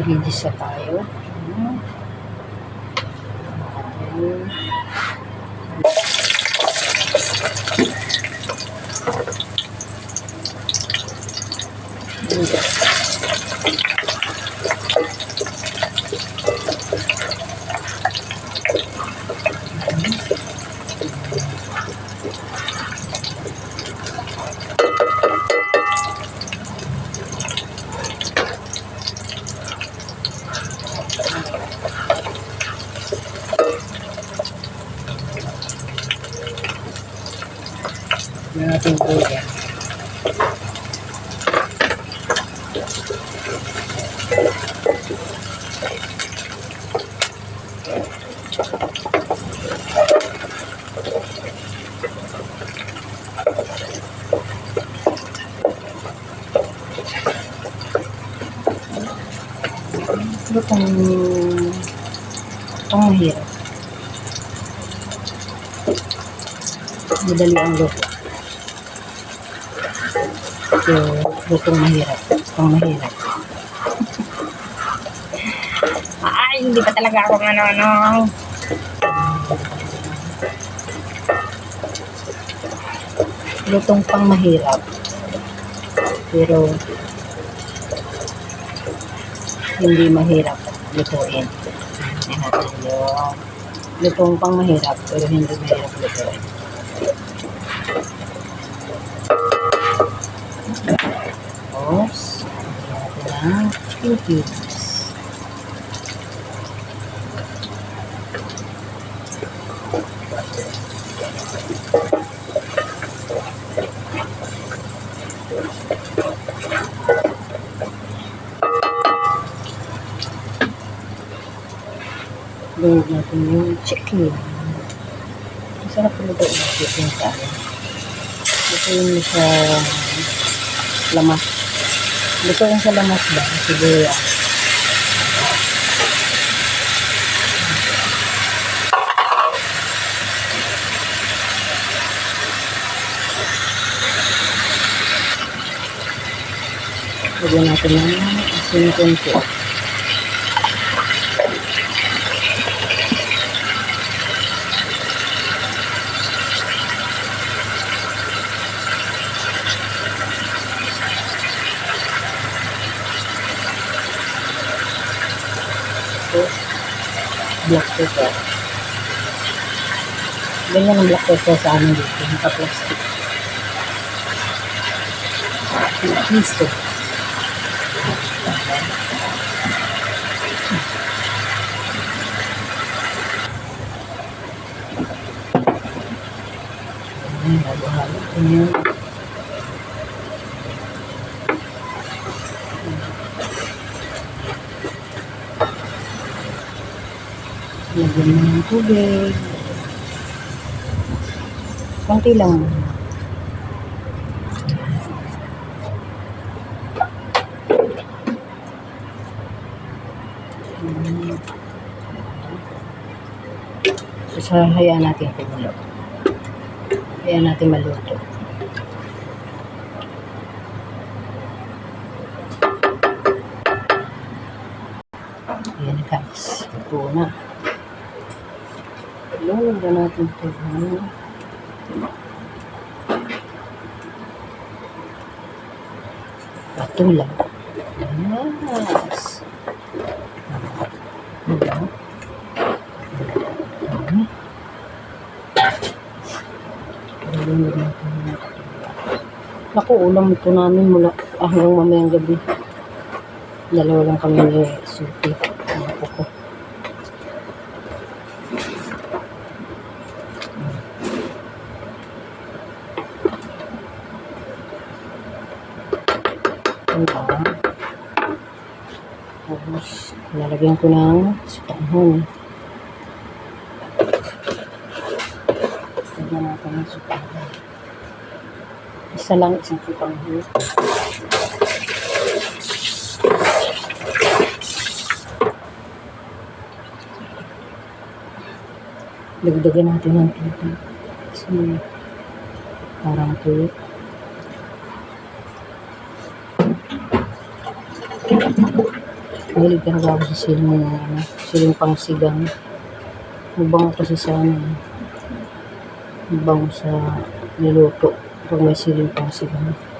Magigisa tayo. Natin po yan. Ito pang mahirap. Madali ang luto. So, lutong mahirap. Pang mahirap. Ay, hindi pa talaga ako ano. Lutong pang mahirap. Pero, hindi mahirap lutuin. Ayan natin yung lutong pang mahirap, pero hindi mahirap lutuin. Tapos, ayan natin ang chicken cubes. Load natin yung chicken. Masarap po ito yung chicken sa akin. Ito yung sa lamas. Ito yung sa lamas ba? Siguro. Lagyan natin ng asin konti. Black pepper. Ganyan ang black pepper sa amin dito. Naka-plastic. Piso. Halo-halo. Ganyan. Lagyan mo ng tubig. Konti lang. So, hayaan natin kumulo. Hayaan natin maluto. Ayan guys. Ito na. Lagyan natin ito. Patulang. Yes. Diba? Naku, ulam ito namin mula hanggang mamayang gabi. Dalawa lang kami ni Suki. Ako ko. Tapos, lalagyan ko ng sutanghon. Lagyan natin ng sutanghon. Isa lang, isang sutanghon. Dagdagan natin ng tubig. Kasi parang tuyo. Mahilig talaga ako sa siling na siling pangsigang. Mabango kasi sa mabango sa niluto pag may siling pangsigang.